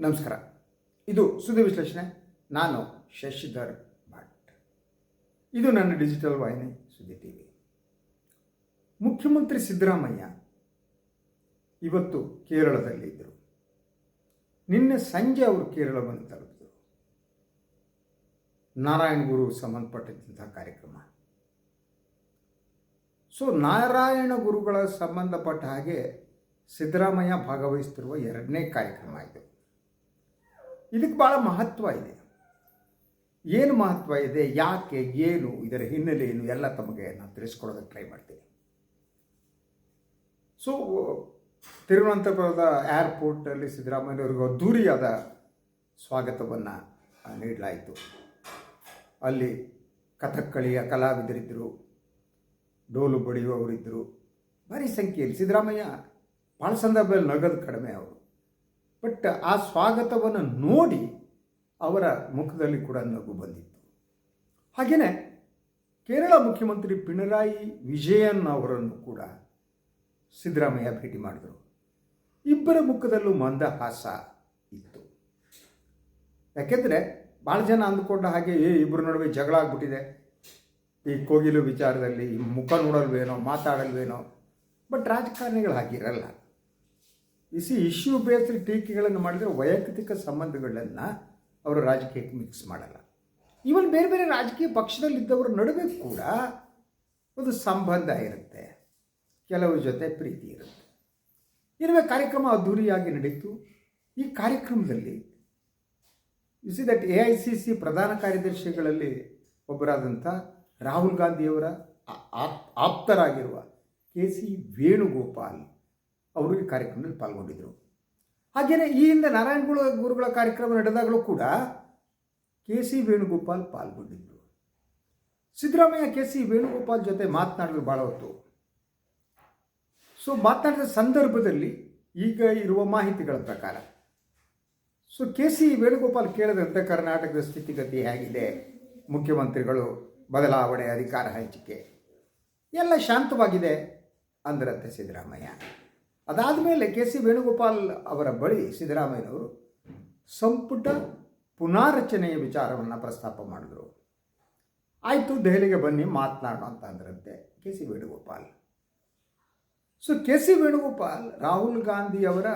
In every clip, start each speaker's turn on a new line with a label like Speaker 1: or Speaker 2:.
Speaker 1: ನಮಸ್ಕಾರ. ಇದು ಸುದ್ದಿ ವಿಶ್ಲೇಷಣೆ. ನಾನು ಶಶಿಧರ್ ಭಟ್. ಇದು ನನ್ನ ಡಿಜಿಟಲ್ ವಾಹಿನಿ ಸುದ್ದಿ ಟಿವಿ. ಮುಖ್ಯಮಂತ್ರಿ ಸಿದ್ದರಾಮಯ್ಯ ಇವತ್ತು ಕೇರಳದಲ್ಲಿದ್ದರು. ನಿನ್ನೆ ಸಂಜೆ ಅವರು ಕೇರಳವನ್ನು ತಲುಪಿದರು. ನಾರಾಯಣ ಗುರು ಸಂಬಂಧಪಟ್ಟಂತಹ ಕಾರ್ಯಕ್ರಮ. ನಾರಾಯಣ ಗುರುಗಳ ಸಂಬಂಧಪಟ್ಟ ಹಾಗೆ ಸಿದ್ದರಾಮಯ್ಯ ಭಾಗವಹಿಸುತ್ತಿರುವ ಎರಡನೇ ಕಾರ್ಯಕ್ರಮ ಇದು. ಇದಕ್ಕೆ ಭಾಳ ಮಹತ್ವ ಇದೆ. ಏನು ಮಹತ್ವ ಇದೆ, ಯಾಕೆ, ಏನು, ಇದರ ಹಿನ್ನೆಲೆ ಏನು ಎಲ್ಲ ತಮಗೆ ನಾನು ತಿಳಿಸ್ಕೊಡೋದಕ್ಕೆ ಟ್ರೈ ಮಾಡ್ತೀನಿ. ತಿರುವನಂತಪುರದ ಏರ್ಪೋರ್ಟಲ್ಲಿ ಸಿದ್ದರಾಮಯ್ಯವ್ರಿಗೆ ಅದ್ಧೂರಿಯಾದ ಸ್ವಾಗತವನ್ನು ನೀಡಲಾಯಿತು. ಅಲ್ಲಿ ಕಥಕ್ಕಳಿಯ ಕಲಾವಿದರಿದ್ದರು, ಡೋಲು ಬಡಿಯುವವರಿದ್ದರು, ಭಾರಿ ಸಂಖ್ಯೆಯಲ್ಲಿ. ಸಿದ್ದರಾಮಯ್ಯ ಭಾಳ ಸಂದರ್ಭದಲ್ಲಿ ನಗದು ಕಡಿಮೆ ಅವರು. ಬಟ್ ಆ ಸ್ವಾಗತವನ್ನು ನೋಡಿ ಅವರ ಮುಖದಲ್ಲಿ ಕೂಡ ನಗು ಬಂದಿತ್ತು. ಹಾಗೆಯೇ ಕೇರಳ ಮುಖ್ಯಮಂತ್ರಿ ಪಿಣರಾಯಿ ವಿಜಯನ್ ಅವರನ್ನು ಕೂಡ ಸಿದ್ದರಾಮಯ್ಯ ಭೇಟಿ ಮಾಡಿದರು. ಇಬ್ಬರ ಮುಖದಲ್ಲೂ ಮಂದಹಾಸ ಇತ್ತು. ಯಾಕೆಂದರೆ ಭಾಳ ಜನ ಅಂದುಕೊಂಡ ಹಾಗೆ ಇಬ್ಬರ ನಡುವೆ ಜಗಳ ಆಗ್ಬಿಟ್ಟಿದೆ, ಈ ಕೋಗಿಲು ವಿಚಾರದಲ್ಲಿ ಮುಖ ನೋಡಲ್ವೇನೋ, ಮಾತಾಡಲ್ವೇನೋ. ಬಟ್ ರಾಜಕಾರಣಿಗಳು ಹಾಗಿರಲ್ಲ. ಇಶ್ಯೂ ಬೇಸ್ಡ್ ಟೀಕೆಗಳನ್ನು ಮಾಡಿದರೆ ವೈಯಕ್ತಿಕ ಸಂಬಂಧಗಳನ್ನು ಅವರು ರಾಜಕೀಯಕ್ಕೆ ಮಿಕ್ಸ್ ಮಾಡಲ್ಲ. ಇವನ್ ಬೇರೆ ಬೇರೆ ರಾಜಕೀಯ ಪಕ್ಷದಲ್ಲಿದ್ದವರ ನಡುವೆ ಕೂಡ ಒಂದು ಸಂಬಂಧ ಇರುತ್ತೆ, ಕೆಲವ್ರ ಜೊತೆ ಪ್ರೀತಿ ಇರುತ್ತೆ. ಇರುವೆ ಕಾರ್ಯಕ್ರಮ ಅದ್ಧೂರಿಯಾಗಿ ನಡೀತು. ಈ ಕಾರ್ಯಕ್ರಮದಲ್ಲಿ ದಟ್ AICC ಪ್ರಧಾನ ಕಾರ್ಯದರ್ಶಿಗಳಲ್ಲಿ ಒಬ್ಬರಾದಂಥ ರಾಹುಲ್ ಗಾಂಧಿಯವರ ಆಪ್ತರಾಗಿರುವ KC ವೇಣುಗೋಪಾಲ್ ಅವರು ಈ ಕಾರ್ಯಕ್ರಮದಲ್ಲಿ ಪಾಲ್ಗೊಂಡಿದ್ದರು. ಹಾಗೆಯೇ ಈ ಹಿಂದೆ ನಾರಾಯಣ ಗುರುಗಳ ಕಾರ್ಯಕ್ರಮ ನಡೆದಾಗಲೂ ಕೂಡ KC ವೇಣುಗೋಪಾಲ್ ಪಾಲ್ಗೊಂಡಿದ್ದರು. ಸಿದ್ದರಾಮಯ್ಯ KC ವೇಣುಗೋಪಾಲ್ ಜೊತೆ ಮಾತನಾಡಲು ಭಾಳ ಹೊತ್ತು. ಮಾತನಾಡಿದ ಸಂದರ್ಭದಲ್ಲಿ ಈಗ ಇರುವ ಮಾಹಿತಿಗಳ ಪ್ರಕಾರ KC ವೇಣುಗೋಪಾಲ್ ಕೇಳಿದಂತೆ ಕರ್ನಾಟಕದ ಸ್ಥಿತಿಗತಿ ಹೇಗಿದೆ, ಮುಖ್ಯಮಂತ್ರಿಗಳು ಬದಲಾವಣೆ, ಅಧಿಕಾರ ಹಂಚಿಕೆ ಎಲ್ಲ ಶಾಂತವಾಗಿದೆ ಅಂದ್ರಂತೆ ಸಿದ್ದರಾಮಯ್ಯ. ಅದಾದ ಮೇಲೆ KC ವೇಣುಗೋಪಾಲ್ ಅವರ ಬಳಿ ಸಿದ್ದರಾಮಯ್ಯನವರು ಸಂಪುಟ ಪುನಾರಚನೆಯ ವಿಚಾರವನ್ನು ಪ್ರಸ್ತಾಪ ಮಾಡಿದರು. ಆಯಿತು, ದೆಹಲಿಗೆ ಬನ್ನಿ ಮಾತನಾಡೋಣ ಅಂತ ಅಂದ್ರಂತೆ KC ವೇಣುಗೋಪಾಲ್. KC ವೇಣುಗೋಪಾಲ್ ರಾಹುಲ್ ಗಾಂಧಿಯವರ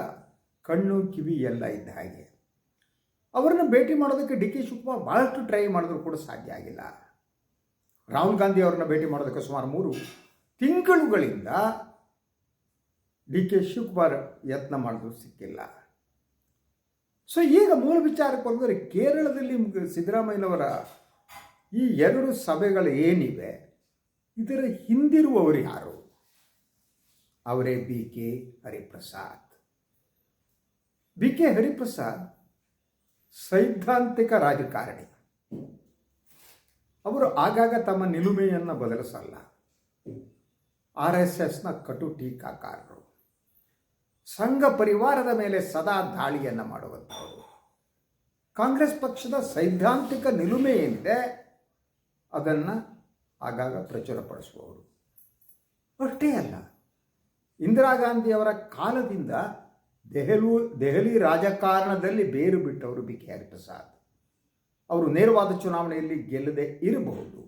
Speaker 1: ಕಣ್ಣು ಕಿವಿ ಎಲ್ಲ ಇದ್ದ ಹಾಗೆ. ಅವರನ್ನು ಭೇಟಿ ಮಾಡೋದಕ್ಕೆ DK ಶಿವಕುಮಾರ್ ಭಾಳಷ್ಟು ಟ್ರೈ ಮಾಡಿದ್ರು ಕೂಡ ಸಾಧ್ಯ ಆಗಿಲ್ಲ. ರಾಹುಲ್ ಗಾಂಧಿ ಅವರನ್ನು ಭೇಟಿ ಮಾಡೋದಕ್ಕೆ ಸುಮಾರು 3 ತಿಂಗಳುಗಳಿಂದ DK ಶಿವಕುಮಾರ್ ಯತ್ನ ಮಾಡಿದ್ರು, ಸಿಕ್ಕಿಲ್ಲ. ಈಗ ಮೂಲ ವಿಚಾರಕ್ಕೆ ಬಂದರೆ ಕೇರಳದಲ್ಲಿ ಸಿದ್ದರಾಮಯ್ಯನವರ ಈ 2 ಸಭೆಗಳು ಏನಿವೆ, ಇದರ ಹಿಂದಿರುವವರು ಯಾರು? ಅವರೇ BK ಹರಿಪ್ರಸಾದ್. BK ಹರಿಪ್ರಸಾದ್ ಸೈದ್ಧಾಂತಿಕ ರಾಜಕಾರಣಿ. ಅವರು ಆಗಾಗ ತಮ್ಮ ನಿಲುಮೆಯನ್ನು ಬದಲಿಸಲ್ಲ. RSSನ ಕಟು ಟೀಕಾಕಾರರು. ಸಂಘ ಪರಿವಾರದ ಮೇಲೆ ಸದಾ ದಾಳಿಯನ್ನು ಮಾಡುವಂಥವರು. ಕಾಂಗ್ರೆಸ್ ಪಕ್ಷದ ಸೈದ್ಧಾಂತಿಕ ನಿಲುಮೆ ಏನಿದೆ ಅದನ್ನು ಆಗಾಗ ಪ್ರಚುರಪಡಿಸುವವರು. ಅಷ್ಟೇ ಅಲ್ಲ, ಇಂದಿರಾ ಗಾಂಧಿಯವರ ಕಾಲದಿಂದ ದೆಹಲಿ ರಾಜಕಾರಣದಲ್ಲಿ ಬೇರು ಬಿಟ್ಟವರು BK ಹರಿಪ್ರಸಾದ್. ಅವರು ನೇರವಾದ ಚುನಾವಣೆಯಲ್ಲಿ ಗೆಲ್ಲದೆ ಇರಬಹುದು.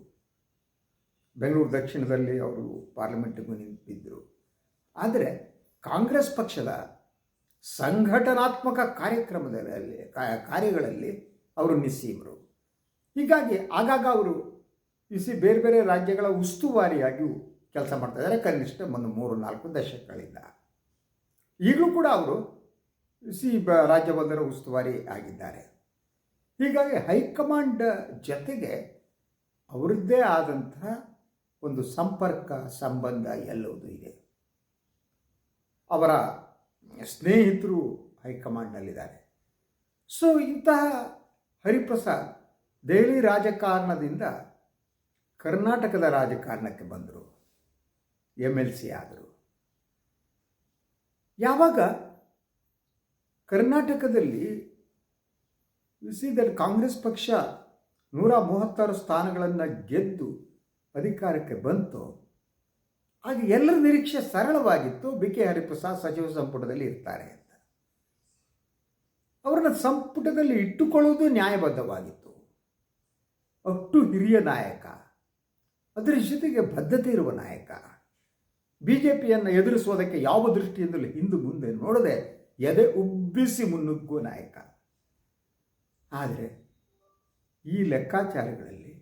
Speaker 1: ಬೆಂಗಳೂರು ದಕ್ಷಿಣದಲ್ಲಿ ಅವರು ಪಾರ್ಲಿಮೆಂಟ್ಗೂ ನಿಂತಿದ್ದರು. ಆದರೆ ಕಾಂಗ್ರೆಸ್ ಪಕ್ಷದ ಸಂಘಟನಾತ್ಮಕ ಕಾರ್ಯಗಳಲ್ಲಿ ಅವರು ನಿಸ್ಸೀಮರು. ಹೀಗಾಗಿ ಆಗಾಗ ಅವರು ಬೇರೆ ಬೇರೆ ರಾಜ್ಯಗಳ ಉಸ್ತುವಾರಿಯಾಗಿಯೂ ಕೆಲಸ ಮಾಡ್ತಾ ಇದ್ದಾರೆ, ಕನಿಷ್ಠ ಒಂದು 3-4 ದಶಕಗಳಿಂದ. ಈಗಲೂ ಕೂಡ ಅವರು ರಾಜ್ಯವೊಂದರ ಉಸ್ತುವಾರಿ ಆಗಿದ್ದಾರೆ. ಹೀಗಾಗಿ ಹೈಕಮಾಂಡ್ ಜೊತೆಗೆ ಅವರದ್ದೇ ಆದಂತಹ ಒಂದು ಸಂಪರ್ಕ ಸಂಬಂಧ ಎಲ್ಲವೂ ಇದೆ. ಅವರ ಸ್ನೇಹಿತರು ಹೈಕಮಾಂಡ್ನಲ್ಲಿದ್ದಾರೆ. ಇಂತಹ ಹರಿಪ್ರಸಾದ್ ದೆಹಲಿ ರಾಜಕಾರಣದಿಂದ ಕರ್ನಾಟಕದ ರಾಜಕಾರಣಕ್ಕೆ ಬಂದರು, MLC ಆದರು. ಯಾವಾಗ ಕರ್ನಾಟಕದಲ್ಲಿ ಕಾಂಗ್ರೆಸ್ ಪಕ್ಷ 136 ಸ್ಥಾನಗಳನ್ನು ಗೆದ್ದು ಅಧಿಕಾರಕ್ಕೆ ಬಂತು, ಆಗ ಎಲ್ಲರ ನಿರೀಕ್ಷೆ ಸರಳವಾಗಿತ್ತು, BK ಹರಿಪ್ರಸಾದ್ ಸಚಿವ ಸಂಪುಟದಲ್ಲಿ ಇರ್ತಾರೆ ಅಂತ. ಅವರನ್ನು ಸಂಪುಟದಲ್ಲಿ ಇಟ್ಟುಕೊಳ್ಳುವುದು ನ್ಯಾಯಬದ್ಧವಾಗಿತ್ತು. ಅಷ್ಟು ಹಿರಿಯ ನಾಯಕ, ಅದರ ಜೊತೆಗೆ ಬದ್ಧತೆ ಇರುವ ನಾಯಕ, ಬಿ ಜೆ ಪಿಯನ್ನು ಎದುರಿಸುವುದಕ್ಕೆ ಯಾವ ದೃಷ್ಟಿಯಿಂದಲೂ ಹಿಂದೆ ಮುಂದೆ ನೋಡದೆ ಎದೆ ಉಬ್ಬಿಸಿ ಮುನ್ನುಗ್ಗುವ ನಾಯಕ. ಆದರೆ ಈ ಲೆಕ್ಕಾಚಾರಗಳಲ್ಲಿ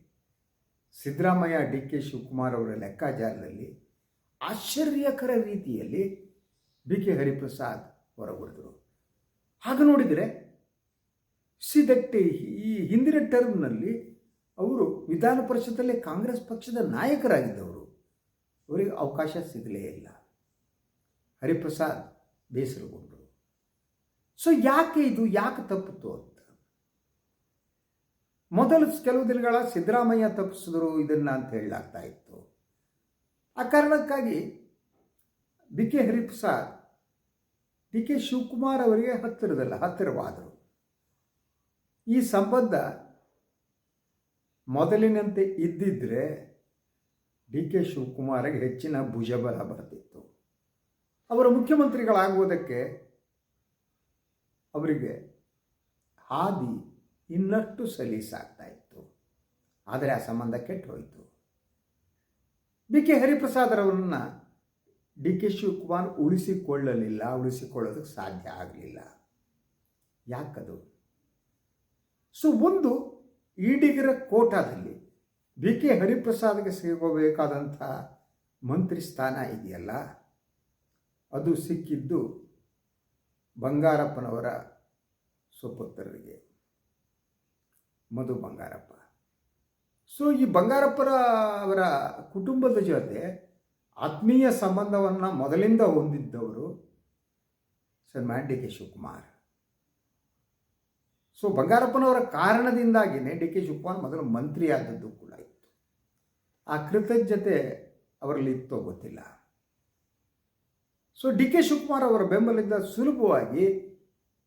Speaker 1: ಸಿದ್ದರಾಮಯ್ಯ, ಡಿ ಕೆ ಶಿವಕುಮಾರ್ ಅವರ ಲೆಕ್ಕಾಚಾರದಲ್ಲಿ ಆಶ್ಚರ್ಯಕರ ರೀತಿಯಲ್ಲಿ ಬಿ ಕೆ ಹರಿಪ್ರಸಾದ್ ಹೊರಗುಳಿದರು. ಹಾಗೆ ನೋಡಿದರೆ ಈ ಹಿಂದಿನ ಟರ್ಮ್ನಲ್ಲಿ ಅವರು ವಿಧಾನ ಪರಿಷತ್ತಲ್ಲಿ ಕಾಂಗ್ರೆಸ್ ಪಕ್ಷದ ನಾಯಕರಾಗಿದ್ದವರು, ಅವರಿಗೆ ಅವಕಾಶ ಸಿಗಲೇ ಇಲ್ಲ. ಹರಿಪ್ರಸಾದ್ ಬೇಸರಗೊಂಡರು. ಸೊ ಯಾಕೆ ತಪ್ಪಿತು ಅಂತ ಮೊದಲು ಕೆಲವು ದಿನಗಳ ಸಿದ್ದರಾಮಯ್ಯ ತಪ್ಪಿಸಿದ್ರು ಇದನ್ನು ಅಂತ ಹೇಳಲಾಗ್ತಾ ಇತ್ತು. ಆ ಕಾರಣಕ್ಕಾಗಿ B K Hariprasad D K Shivakumar ಅವರಿಗೆ ಹತ್ತಿರವಾದರು. ಈ ಸಂಬಂಧ ಮೊದಲಿನಂತೆ ಇದ್ದಿದ್ದರೆ ಡಿ ಕೆ ಶಿವಕುಮಾರ್ಗೆ ಹೆಚ್ಚಿನ ಭುಜಬಲ ಬರ್ತಿತ್ತು. ಅವರ ಮುಖ್ಯಮಂತ್ರಿಗಳಾಗುವುದಕ್ಕೆ ಅವರಿಗೆ ಹಾದಿ ಇನ್ನಷ್ಟು ಸಲೀಸಾಗ್ತಾ ಇತ್ತು. ಆದರೆ ಆ ಸಂಬಂಧ ಕೆಟ್ಟು ಹೋಯಿತು. ಬಿ ಕೆ ಹರಿಪ್ರಸಾದರವರನ್ನು ಡಿ ಕೆ ಶಿವಕುಮಾರ್ ಉಳಿಸಿಕೊಳ್ಳೋದಕ್ಕೆ ಸಾಧ್ಯ ಆಗಲಿಲ್ಲ. ಯಾಕದು? ಸೊ ಒಂದು ಈಡಿಗರ ಕೋಟಾದಲ್ಲಿ ಬಿ ಕೆ ಹರಿಪ್ರಸಾದ್ಗೆ ಸಿಗಬೇಕಾದಂಥ ಮಂತ್ರಿ ಸ್ಥಾನ ಇದೆಯಲ್ಲ, ಅದು ಸಿಕ್ಕಿದ್ದು ಬಂಗಾರಪ್ಪನವರ ಸುಪುತ್ರರಿಗೆ, ಮಧು ಬಂಗಾರಪ್ಪ. ಸೊ ಈ ಅವರ ಕುಟುಂಬದ ಜೊತೆ ಆತ್ಮೀಯ ಸಂಬಂಧವನ್ನು ಮೊದಲಿಂದ ಹೊಂದಿದ್ದವರು ಸನ್ಮಾನ್ಯ ಡಿ ಕೆ ಶಿವಕುಮಾರ್. ಸೊ ಬಂಗಾರಪ್ಪನವರ ಕಾರಣದಿಂದಾಗಿಯೇ ಡಿ ಕೆ ಶಿವಕುಮಾರ್ ಮೊದಲು ಮಂತ್ರಿ ಆದದ್ದು ಕೂಡ ಇತ್ತು. ಆ ಕೃತಜ್ಞತೆ ಅವರಲ್ಲಿ ಇತ್ತೋ ಗೊತ್ತಿಲ್ಲ. ಸೊ ಡಿ ಕೆ ಶಿವಕುಮಾರ್ ಅವರ ಬೆಂಬಲದಿಂದ ಸುಲಭವಾಗಿ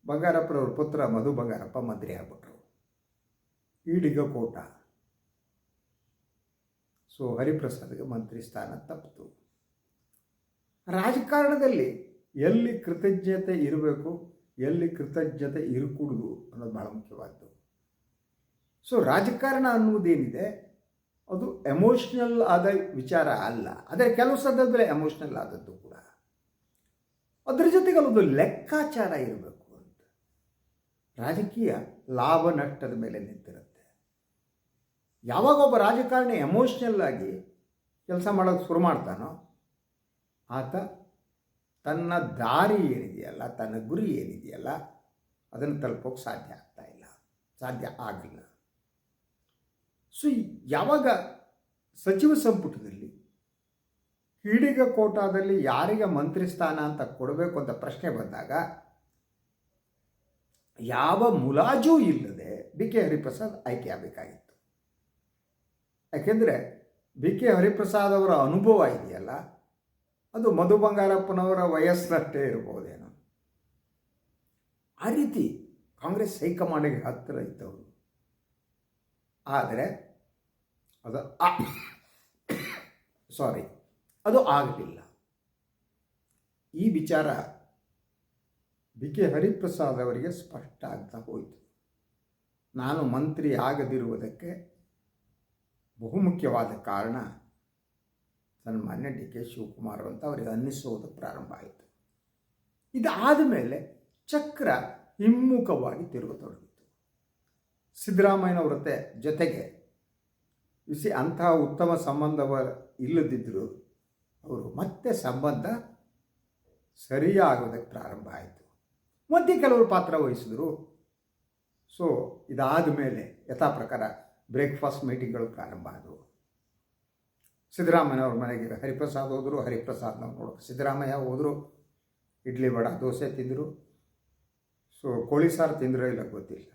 Speaker 1: ಬಂಗಾರಪ್ಪನವರ ಪುತ್ರ ಮಧು ಬಂಗಾರಪ್ಪ ಮಂತ್ರಿ ಆಗ್ಬಿಟ್ರು. ಈಡಿಗ ಕೋಟ. ಸೊ ಹರಿಪ್ರಸಾದ್ಗೆ ಮಂತ್ರಿ ಸ್ಥಾನ ತಪ್ಪಿತು. ರಾಜಕಾರಣದಲ್ಲಿ ಎಲ್ಲಿ ಕೃತಜ್ಞತೆ ಇರಬೇಕು, ಎಲ್ಲಿ ಕೃತಜ್ಞತೆ ಇರಕೂಡದು ಅನ್ನೋದು ಭಾಳ ಮುಖ್ಯವಾದ್ದು. ಸೊ ರಾಜಕಾರಣ ಅನ್ನುವುದೇನಿದೆ ಅದು ಎಮೋಷ್ನಲ್ ಆದ ವಿಚಾರ ಅಲ್ಲ. ಆದರೆ ಕೆಲವು ಸಂದರ್ಭದಲ್ಲಿ ಎಮೋಷ್ನಲ್ ಆದದ್ದು ಕೂಡ. ಅದರ ಜೊತೆಗೆ ಅದೊಂದು ಲೆಕ್ಕಾಚಾರ ಇರಬೇಕು ಅಂತ. ರಾಜಕೀಯ ಲಾಭ ನಷ್ಟದ ಮೇಲೆ ನಿಂತಿರುತ್ತೆ. ಯಾವಾಗ ಒಬ್ಬ ರಾಜಕಾರಣಿ ಎಮೋಷ್ನಲ್ ಆಗಿ ಕೆಲಸ ಮಾಡೋಕ್ಕೆ ಶುರು ಮಾಡ್ತಾನೋ ಆತ ತನ್ನ ದಾರಿ ಏನಿದೆಯಲ್ಲ, ತನ್ನ ಗುರಿ ಏನಿದೆಯಲ್ಲ, ಅದನ್ನು ತಲುಪೋಕೆ ಸಾಧ್ಯ ಆಗಲ್ಲ. ಸೊ ಯಾವಾಗ ಸಚಿವ ಸಂಪುಟದಲ್ಲಿ ಈಡಿಗ ಕೋಟಾದಲ್ಲಿ ಯಾರಿಗೆ ಮಂತ್ರಿ ಸ್ಥಾನ ಅಂತ ಕೊಡಬೇಕು ಅಂತ ಪ್ರಶ್ನೆ ಬಂದಾಗ ಯಾವ ಮುಲಾಜೂ ಇಲ್ಲದೆ ಬಿ ಕೆ ಹರಿಪ್ರಸಾದ್ ಆಯ್ಕೆ ಆಗಬೇಕಾಗಿತ್ತು. ಯಾಕೆಂದರೆ ಬಿ ಕೆ ಹರಿಪ್ರಸಾದ್ ಅವರ ಅನುಭವ ಇದೆಯಲ್ಲ, ಅದು ಮಧು ಬಂಗಾರಪ್ಪನವರ ವಯಸ್ಸಿನಷ್ಟೇ ಇರಬಹುದೇನೋ. ಆ ರೀತಿ ಕಾಂಗ್ರೆಸ್ ಹೈಕಮಾಂಡಿಗೆ ಹತ್ತಿರ ಇದ್ದವರು. ಆದರೆ ಅದು ಆಗಲಿಲ್ಲ. ಈ ವಿಚಾರ ಬಿ ಕೆ ಹರಿಪ್ರಸಾದ್ ಅವರಿಗೆ ಸ್ಪಷ್ಟ ಆಗ್ತಾ ಹೋಯಿತು. ನಾನು ಮಂತ್ರಿ ಆಗದಿರುವುದಕ್ಕೆ ಬಹುಮುಖ್ಯವಾದ ಕಾರಣ ಸನ್ಮಾನ್ಯ ಡಿ ಕೆ ಶಿವಕುಮಾರ್ ಅಂತ ಅವರಿಗೆ ಅನ್ನಿಸೋದು ಪ್ರಾರಂಭ ಆಯಿತು. ಇದಾದ ಮೇಲೆ ಚಕ್ರ ಹಿಮ್ಮುಖವಾಗಿ ತಿರುಗತೊಡಗಿತು. ಸಿದ್ದರಾಮಯ್ಯನವರ ಜೊತೆಗೆ ಅಂತಹ ಉತ್ತಮ ಸಂಬಂಧ ಇಲ್ಲದಿದ್ದರೂ ಅವರು ಮತ್ತೆ ಸಂಬಂಧ ಸರಿಯಾಗೋದಕ್ಕೆ ಪ್ರಾರಂಭ ಆಯಿತು. ಮತ್ತೆ ಕೆಲವರು ಪಾತ್ರ ವಹಿಸಿದ್ರು. ಸೊ ಇದಾದ ಮೇಲೆ ಯಥಾ ಪ್ರಕಾರ ಬ್ರೇಕ್ಫಾಸ್ಟ್ ಮೀಟಿಂಗ್ಗಳು ಪ್ರಾರಂಭ ಆದವು. ಸಿದ್ದರಾಮಯ್ಯನವ್ರ ಮನೆಗೆ ಹರಿಪ್ರಸಾದ್ ಹೋದರು, ಹರಿಪ್ರಸಾದ್ನವ್ರು ನೋಡೋಕೆ ಸಿದ್ದರಾಮಯ್ಯ ಹೋದರು. ಇಡ್ಲಿ ವಡ ದೋಸೆ ತಿಂದರು. ಸೊ ಕೋಳಿ ಸಾರು ತಿಂದರೂ ಇಲ್ಲ ಗೊತ್ತಿಲ್ಲ.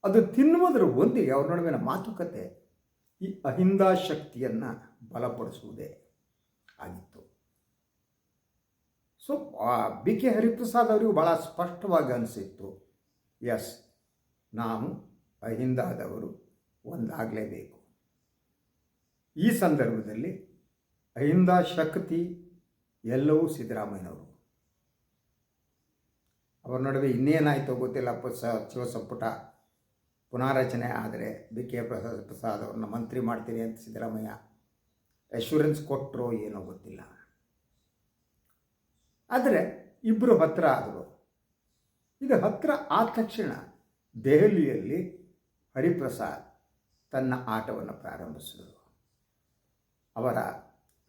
Speaker 1: ಅದು ತಿನ್ನುವುದರ ಒಂದಿಗೆ ಅವ್ರ ನಡುವಿನ ಮಾತುಕತೆ ಈ ಅಹಿಂದ ಶಕ್ತಿಯನ್ನು ಬಲಪಡಿಸುವುದೇ ಆಗಿತ್ತು. ಸೊ ಬಿ ಕೆ ಹರಿಪ್ರಸಾದ್ ಅವರಿಗೂ ಭಾಳ ಸ್ಪಷ್ಟವಾಗಿ ಅನಿಸಿತ್ತು, ಎಸ್, ನಾವು ಅಹಿಂದಾದವರು ಒಂದಾಗಲೇಬೇಕು. ಈ ಸಂದರ್ಭದಲ್ಲಿ ಅಹಿಂದ ಶಕ್ತಿ ಎಲ್ಲವೂ ಸಿದ್ದರಾಮಯ್ಯನವರು. ಅವರ ನಡುವೆ ಇನ್ನೇನಾಯಿತೋ ಗೊತ್ತಿಲ್ಲ. ಸಚಿವ ಸಂಪುಟ ಪುನಾರಚನೆ ಆದರೆ ಬಿ ಕೆ ಪ್ರಸಾದ್ ಅವ್ರನ್ನ ಮಂತ್ರಿ ಮಾಡ್ತೀನಿ ಅಂತ ಸಿದ್ದರಾಮಯ್ಯ ಅಶ್ಯೂರೆನ್ಸ್ ಕೊಟ್ಟರೋ ಏನೋ ಗೊತ್ತಿಲ್ಲ. ಆದರೆ ಇಬ್ಬರು ಹತ್ತಿರ ಆದರು. ಇದು ಹತ್ತಿರ ಆದ ತಕ್ಷಣ ದೆಹಲಿಯಲ್ಲಿ ಹರಿಪ್ರಸಾದ್ ತನ್ನ ಆಟವನ್ನು ಪ್ರಾರಂಭಿಸಿದರು. ಅವರ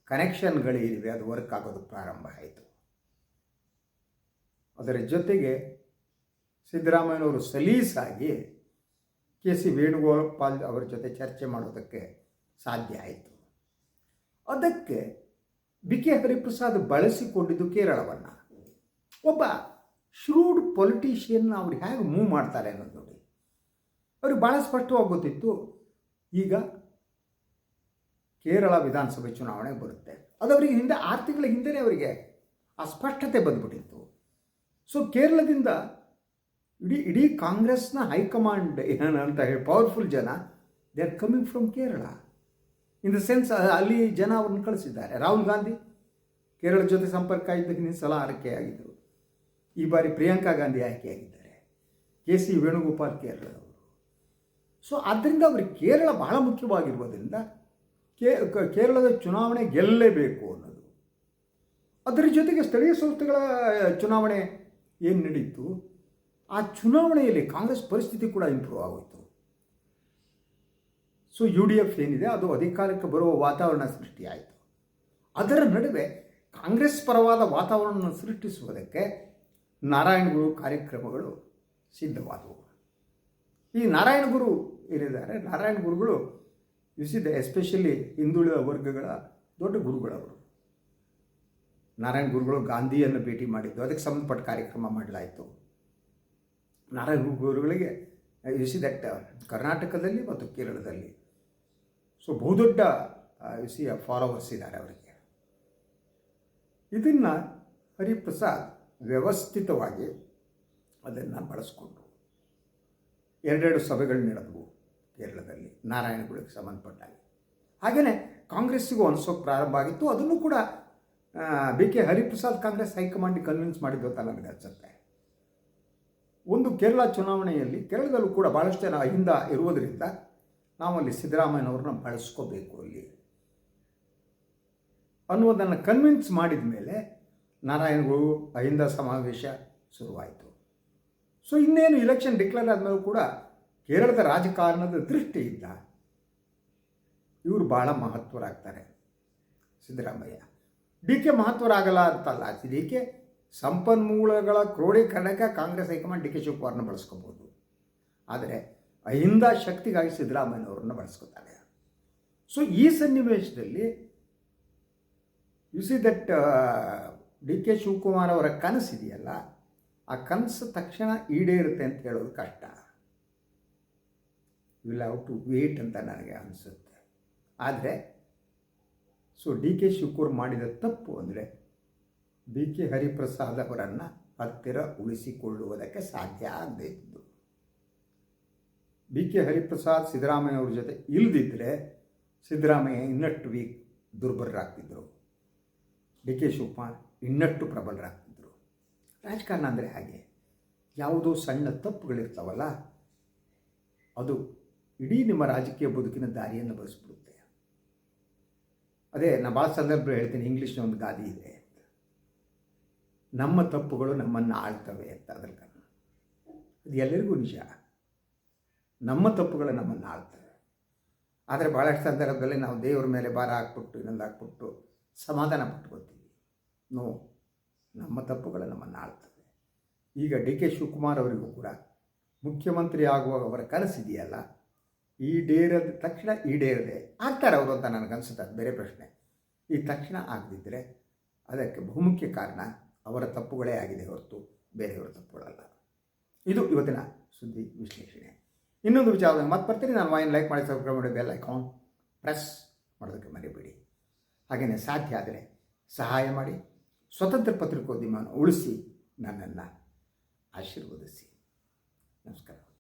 Speaker 1: ಕನೆಕ್ಷನ್ಗಳೇನಿವೆ ಅದು ವರ್ಕ್ ಆಗೋದು ಪ್ರಾರಂಭ ಆಯಿತು. ಅದರ ಜೊತೆಗೆ ಸಿದ್ದರಾಮಯ್ಯನವರು ಸಲೀಸಾಗಿ ಕೆ ಸಿ ವೇಣುಗೋಪಾಲ್ ಅವರ ಜೊತೆ ಚರ್ಚೆ ಮಾಡೋದಕ್ಕೆ ಸಾಧ್ಯ ಆಯಿತು. ಅದಕ್ಕೆ ಬಿ ಕೆ ಹರಿಪ್ರಸಾದ್ ಬಳಸಿಕೊಂಡಿದ್ದು ಕೇರಳವನ್ನು. ಒಬ್ಬ ಶ್ರೂಡ್ ಪೊಲಿಟಿಷಿಯನ್ನ ಅವ್ರು ಹೇಗೆ ಮೂವ್ ಮಾಡ್ತಾರೆ ಅನ್ನೋದು ನೋಡಿ. ಅವ್ರಿಗೆ ಭಾಳ ಸ್ಪಷ್ಟವಾಗಿ ಗೊತ್ತಿತ್ತು, ಈಗ ಕೇರಳ ವಿಧಾನಸಭೆ ಚುನಾವಣೆ ಬರುತ್ತೆ. ಅದು ಅವರಿಗೆ ಹಿಂದೆ 6 ತಿಂಗಳ ಹಿಂದೆಯೇ ಅವರಿಗೆ ಆ ಸ್ಪಷ್ಟತೆ ಬಂದುಬಿಟ್ಟಿತ್ತು. ಸೊ ಕೇರಳದಿಂದ ಇಡೀ ಕಾಂಗ್ರೆಸ್ನ ಹೈಕಮಾಂಡ್ ಏನಂತ ಹೇಳಿ ಪವರ್ಫುಲ್ ಜನ they are coming from Kerala. In the sense ಅಲ್ಲಿ ಜನ ಅವ್ರನ್ನ ಕಳಿಸಿದ್ದಾರೆ. ರಾಹುಲ್ ಗಾಂಧಿ ಕೇರಳ ಜೊತೆ ಸಂಪರ್ಕ ಇದ್ದ ಹಿಂದಿನ ಸಲ ಆಯ್ಕೆಯಾಗಿದ್ದರು. ಈ ಬಾರಿ ಪ್ರಿಯಾಂಕಾ ಗಾಂಧಿ ಆಯ್ಕೆಯಾಗಿದ್ದಾರೆ. ಕೆ ಸಿ ವೇಣುಗೋಪಾಲ್ ಕೇರಳದವರು. ಸೊ ಆದ್ದರಿಂದ ಅವರಿಗೆ ಕೇರಳ ಬಹಳ ಮುಖ್ಯವಾಗಿರುವುದರಿಂದ ಕೇರಳದ ಚುನಾವಣೆ ಗೆಲ್ಲಲೇಬೇಕು ಅನ್ನೋದು. ಅದರ ಜೊತೆಗೆ ಸ್ಥಳೀಯ ಸಂಸ್ಥೆಗಳ ಚುನಾವಣೆ ಏನು ನಡೀತು, ಆ ಚುನಾವಣೆಯಲ್ಲಿ ಕಾಂಗ್ರೆಸ್ ಪರಿಸ್ಥಿತಿ ಕೂಡ ಇಂಪ್ರೂವ್ ಆಗೋಯಿತು. ಸೊ UDF ಏನಿದೆ ಅದು ಅಧಿಕಾರಕ್ಕೆ ಬರುವ ವಾತಾವರಣ ಸೃಷ್ಟಿಯಾಯಿತು. ಅದರ ನಡುವೆ ಕಾಂಗ್ರೆಸ್ ಪರವಾದ ವಾತಾವರಣವನ್ನು ಸೃಷ್ಟಿಸುವುದಕ್ಕೆ ನಾರಾಯಣಗುರು ಕಾರ್ಯಕ್ರಮಗಳು ಸಿದ್ಧವಾದವು. ಈ ನಾರಾಯಣಗುರು ಏನಿದ್ದಾರೆ, ನಾರಾಯಣಗುರುಗಳು ಎಸ್ಪೆಷಲಿ ಹಿಂದುಳಿದ ವರ್ಗಗಳ ದೊಡ್ಡ ಗುರುಗಳವರು. ನಾರಾಯಣ ಗುರುಗಳು ಗಾಂಧಿಯನ್ನು ಭೇಟಿ ಮಾಡಿದ್ದು, ಅದಕ್ಕೆ ಸಂಬಂಧಪಟ್ಟ ಕಾರ್ಯಕ್ರಮ ಮಾಡಲಾಯಿತು. ನಾರಾಯಣ ಗುರುಗಳಿಗೆ ದಟ್ ಕರ್ನಾಟಕದಲ್ಲಿ ಮತ್ತು ಕೇರಳದಲ್ಲಿ ಸೊ ಬಹುದೊಡ್ಡ ಫಾಲೋವರ್ಸ್ ಇದ್ದಾರೆ ಅವರಿಗೆ. ಇದನ್ನು ಹರಿಪ್ರಸಾದ್ ವ್ಯವಸ್ಥಿತವಾಗಿ ಅದನ್ನು ಬಳಸ್ಕೊಂಡ್ರು. 2 ಸಭೆಗಳು ನಡೆದವು ಕೇರಳದಲ್ಲಿ ನಾರಾಯಣಗುಳಿಗೆ ಸಂಬಂಧಪಟ್ಟಾಗಿ. ಹಾಗೆಯೇ ಕಾಂಗ್ರೆಸ್ಸಿಗೂ ಅನಿಸೋಕೆ ಪ್ರಾರಂಭ ಆಗಿತ್ತು. ಅದನ್ನು ಕೂಡ ಬಿ ಕೆ ಹರಿಪ್ರಸಾದ್ ಕಾಂಗ್ರೆಸ್ ಹೈಕಮಾಂಡಿಗೆ ಕನ್ವಿನ್ಸ್ ಮಾಡಿದ್ದು ಅಂತ ನನಗೆ ಅನಿಸುತ್ತೆ. ಒಂದು ಕೇರಳ ಚುನಾವಣೆಯಲ್ಲಿ ಕೇರಳದಲ್ಲೂ ಕೂಡ ಭಾಳಷ್ಟು ಜನ ಅಹಿಂದ ಇರುವುದರಿಂದ ನಾವಲ್ಲಿ ಸಿದ್ದರಾಮಯ್ಯನವ್ರನ್ನ ಬಳಸ್ಕೋಬೇಕು ಅಲ್ಲಿ ಅನ್ನೋದನ್ನು ಕನ್ವಿನ್ಸ್ ಮಾಡಿದ ಮೇಲೆ ನಾರಾಯಣಗುರು ಅಹಿಂದ ಸಮಾವೇಶ ಶುರುವಾಯಿತು. ಸೊ ಇನ್ನೇನು ಇಲೆಕ್ಷನ್ ಡಿಕ್ಲೇರ್ ಆದಮೇಲೆ ಕೂಡ ಕೇರಳದ ರಾಜಕಾರಣದ ದೃಷ್ಟಿಯಿಂದ ಇವರು ಭಾಳ ಮಹತ್ವರಾಗ್ತಾರೆ ಸಿದ್ದರಾಮಯ್ಯ. ಡಿ ಕೆ ಮಹತ್ವರಾಗಲ್ಲ ಅಂತಲ್ಲ, ಡಿ ಕೆ ಸಂಪನ್ಮೂಲಗಳ ಕ್ರೋಢೀಕರಣಕ್ಕೆ ಕಾಂಗ್ರೆಸ್ ಹೈಕಮಾಂಡ್ ಡಿ ಕೆ ಶಿವಕುಮಾರ್ನ ಬಳಸ್ಕೋಬೋದು. ಆದರೆ ಅಹಿಂದ ಶಕ್ತಿಗಾಗಿ ಸಿದ್ದರಾಮಯ್ಯನವ್ರನ್ನ ಬಳಸ್ಕೋತಾರೆ. ಸೊ ಈ ಸನ್ನಿವೇಶದಲ್ಲಿ ದಟ್ ಡಿ ಕೆ ಶಿವಕುಮಾರ್ ಅವರ ಕನಸಿದೆಯಲ್ಲ, ಆ ಕನಸು ತಕ್ಷಣ ಈಡೇರುತ್ತೆ ಅಂತ ಹೇಳೋದು ಕಷ್ಟ. ವಿಲ್ ಹ್ಯಾವ್ ಟು ವೇಟ್ ಅಂತ ನನಗೆ ಅನಿಸುತ್ತೆ. ಆದರೆ ಸೊ ಡಿ ಕೆ ಶಿವಕುಮಾರ್ ಮಾಡಿದ ತಪ್ಪು ಅಂದರೆ ಬಿ ಕೆ ಹರಿಪ್ರಸಾದ್ ಅವರನ್ನು ಹತ್ತಿರ ಉಳಿಸಿಕೊಳ್ಳುವುದಕ್ಕೆ ಸಾಧ್ಯ ಆಗದೇ ಇದ್ದು. ಬಿ ಕೆ ಹರಿಪ್ರಸಾದ್ ಸಿದ್ದರಾಮಯ್ಯ ಅವ್ರ ಜೊತೆ ಇಲ್ಲದಿದ್ದರೆ ಸಿದ್ದರಾಮಯ್ಯ ಇನ್ನಷ್ಟು ದುರ್ಬಲರಾಗ್ತಿದ್ದರು. ಡಿ ಕೆ ಶಿವಕುಮಾರ್ ಇನ್ನಷ್ಟು ಪ್ರಬಲರಾಗ್ತಿದ್ದರು. ರಾಜಕಾರಣ ಅಂದರೆ ಹಾಗೆ, ಯಾವುದೋ ಸಣ್ಣ ತಪ್ಪುಗಳಿರ್ತಾವಲ್ಲ, ಅದು ಇಡೀ ನಿಮ್ಮ ರಾಜಕೀಯ ಬದುಕಿನ ದಾರಿಯನ್ನು ಬರೆಸ್ಬಿಡುತ್ತೆ. ಅದೇ ನಾನು ಭಾಳ ಸಂದರ್ಭದಲ್ಲಿ ಹೇಳ್ತೀನಿ, ಇಂಗ್ಲೀಷ್ನ ಒಂದು ಗಾದೆ ಇದೆ, ನಮ್ಮ ತಪ್ಪುಗಳು ನಮ್ಮನ್ನು ಆಳ್ತವೆ ಅಂತ. ಅದಕ್ಕೆ ಅದು ಎಲ್ಲರಿಗೂ ನಿಜ, ನಮ್ಮ ತಪ್ಪುಗಳು ನಮ್ಮನ್ನು ಆಳ್ತವೆ. ಆದರೆ ಭಾಳಷ್ಟು ಸಂದರ್ಭದಲ್ಲಿ ನಾವು ದೇವರ ಮೇಲೆ ಭಾರ ಹಾಕ್ಬಿಟ್ಟು ಇನ್ನೊಂದು ಹಾಕ್ಬಿಟ್ಟು ಸಮಾಧಾನ ಪಟ್ಕೊತೀವಿ. ನೋ, ನಮ್ಮ ತಪ್ಪುಗಳು ನಮ್ಮನ್ನು ಆಳ್ತವೆ. ಈಗ ಡಿ ಕೆ ಶಿವಕುಮಾರ್ ಅವರಿಗೂ ಕೂಡ ಮುಖ್ಯಮಂತ್ರಿ ಆಗುವಾಗ ಅವರ ಕನಸಿದೆಯಲ್ಲ, ಈಡೇರದ ತಕ್ಷಣ ಈಡೇರದೆ ಆಗ್ತಾರೆ ಅವರು ಅಂತ ನನಗನ್ಸುತ್ತೆ. ಅದು ಬೇರೆ ಪ್ರಶ್ನೆ. ಈ ತಕ್ಷಣ ಆಗದಿದ್ದರೆ ಅದಕ್ಕೆ ಬಹುಮುಖ್ಯ ಕಾರಣ ಅವರ ತಪ್ಪುಗಳೇ ಆಗಿದೆ ಹೊರತು ಬೇರೆಯವರ ತಪ್ಪುಗಳಲ್ಲ. ಇದು ಇವತ್ತಿನ ಸುದ್ದಿ ವಿಶ್ಲೇಷಣೆ. ಇನ್ನೊಂದು ವಿಚಾರದಲ್ಲಿ ಮತ್ತೆ ಬರ್ತೀನಿ. ನಾನು ವಾಯಿನ್ ಲೈಕ್ ಮಾಡಿ, ಸಬ್ಸ್ಕ್ರೈಬ್ ಮಾಡಿ, ಬೆಲ್ ಐಕಾನ್ ಪ್ರೆಸ್ ಮಾಡೋದಕ್ಕೆ ಮರಿಬೇಡಿ. ಹಾಗೆಯೇ ಸಾಧ್ಯ ಆದರೆ ಸಹಾಯ ಮಾಡಿ, ಸ್ವತಂತ್ರ ಪತ್ರಿಕೋದ್ಯಮವನ್ನು ಉಳಿಸಿ, ನನ್ನನ್ನು ಆಶೀರ್ವದಿಸಿ. ನಮಸ್ಕಾರ.